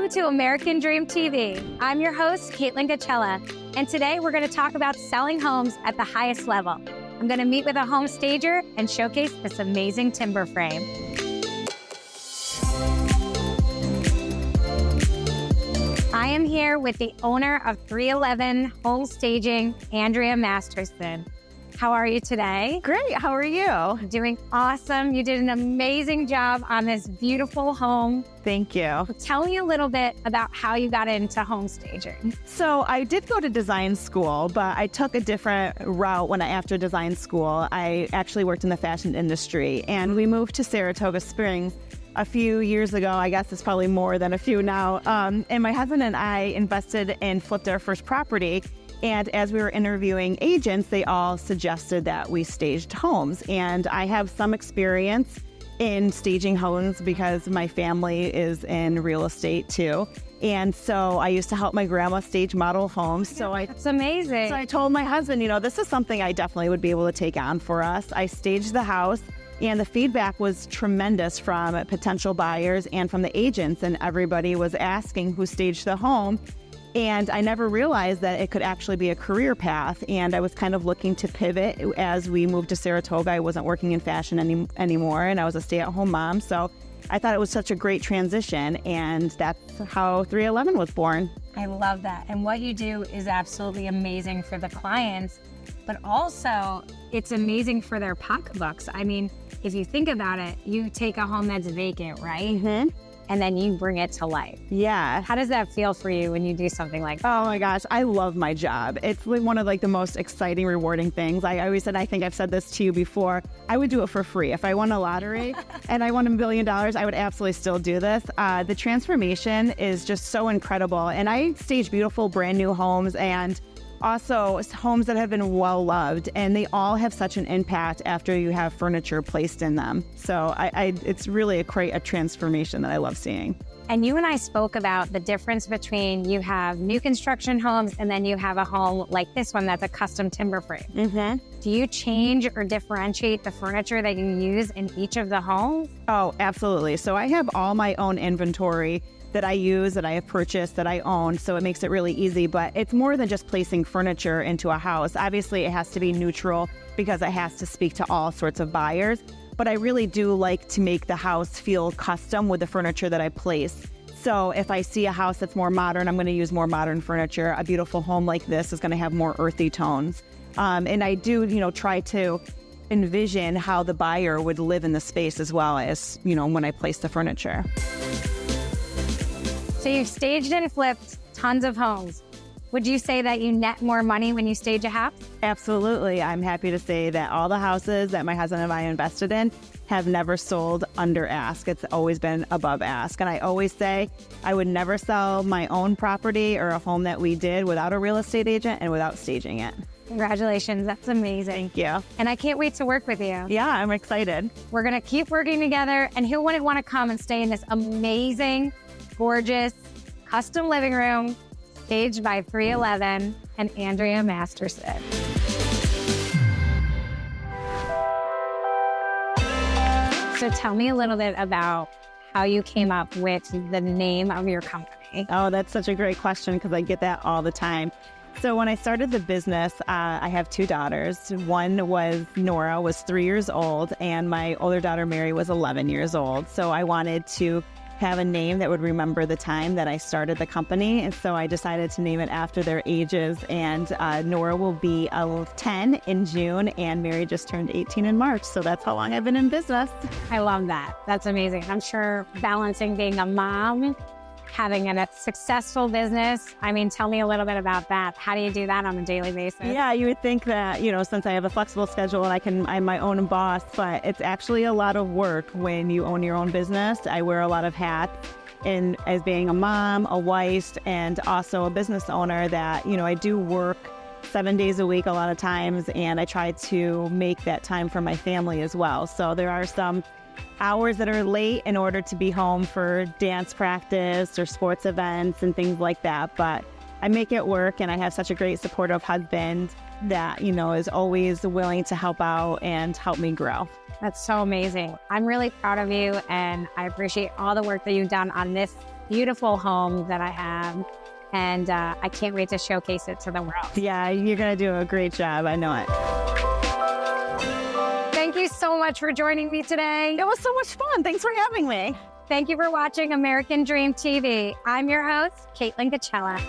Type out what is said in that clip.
Welcome to American Dream TV. I'm your host, Caitlin Cucchiella, and today we're going to talk about selling homes at the highest level. I'm going to meet with a home stager and showcase this amazing timber frame. I am here with the owner of 311 Home Staging, Andrea Masterson. How are you today? Great. How are you? Doing awesome. You did an amazing job on this beautiful home. Thank you. Tell me a little bit about how you got into home staging. So I did go to design school, but I took a different route after design school. I actually worked in the fashion industry, and we moved to Saratoga Springs a few years ago. I guess it's probably more than a few now. And my husband and I invested and flipped our first property. And as we were interviewing agents, they all suggested that we staged homes. And I have some experience in staging homes because my family is in real estate too. And so I used to help my grandma stage model homes. That's amazing. So I told my husband, this is something I definitely would be able to take on for us. I staged the house, and the feedback was tremendous from potential buyers and from the agents. And everybody was asking who staged the home. And I never realized that it could actually be a career path. And I was kind of looking to pivot as we moved to Saratoga. I wasn't working in fashion anymore, and I was a stay-at-home mom. So I thought it was such a great transition, and that's how 311 was born. I love that. And what you do is absolutely amazing for the clients, but also it's amazing for their pocketbooks. I mean, if you think about it, you take a home that's vacant, right? Mm-hmm. And then you bring it to life. Yeah. How does that feel for you when you do something like that? Oh my gosh, I love my job. It's one of the most exciting, rewarding things. I always said, I think I've said this to you before, I would do it for free. If I won a lottery and I won $1 billion, I would absolutely still do this. The transformation is just so incredible. And I stage beautiful brand new homes, and also homes that have been well loved, and they all have such an impact after you have furniture placed in them. So it's really a transformation that I love seeing. And you and I spoke about the difference between you have new construction homes and then you have a home like this one that's a custom timber frame. Mm-hmm. Do you change or differentiate the furniture that you use in each of the homes? Oh, absolutely. So I have all my own inventory that I use, that I have purchased, that I own, so it makes it really easy. But it's more than just placing furniture into a house. Obviously, it has to be neutral because it has to speak to all sorts of buyers. But I really do like to make the house feel custom with the furniture that I place. So if I see a house that's more modern, I'm going to use more modern furniture. A beautiful home like this is going to have more earthy tones. And I do, try to envision how the buyer would live in the space as well as, when I place the furniture. So you've staged and flipped tons of homes. Would you say that you net more money when you stage a house? Absolutely. I'm happy to say that all the houses that my husband and I invested in have never sold under ask. It's always been above ask. And I always say I would never sell my own property or a home that we did without a real estate agent and without staging it. Congratulations. That's amazing. Thank you. And I can't wait to work with you. Yeah, I'm excited. We're going to keep working together. And who wouldn't want to come and stay in this amazing, gorgeous, custom living room staged by 311 and Andrea Masterson. So tell me a little bit about how you came up with the name of your company. Oh, that's such a great question because I get that all the time. So when I started the business, I have two daughters. One was Nora, was 3 years old, and my older daughter Mary was 11 years old. So I wanted to have a name that would remember the time that I started the company. And so I decided to name it after their ages. And Nora will be 10 in June, and Mary just turned 18 in March. So that's how long I've been in business. I love that. That's amazing. I'm sure balancing being a mom, having a successful business. I mean, tell me a little bit about that. How do you do that on a daily basis? Yeah, you would think that, since I have a flexible schedule and I'm my own boss, but it's actually a lot of work when you own your own business. I wear a lot of hats as being a mom, a wife, and also a business owner that, I do work 7 days a week a lot of times, and I try to make that time for my family as well. So there are some hours that are late in order to be home for dance practice or sports events and things like that. But I make it work, and I have such a great supportive husband that, is always willing to help out and help me grow. That's so amazing. I'm really proud of you, and I appreciate all the work that you've done on this beautiful home that I have. And I can't wait to showcase it to the world. Yeah, you're going to do a great job. I know it. Thank you so much for joining me today. It was so much fun. Thanks for having me. Thank you for watching American Dream TV. I'm your host, Caitlin Cucchiella.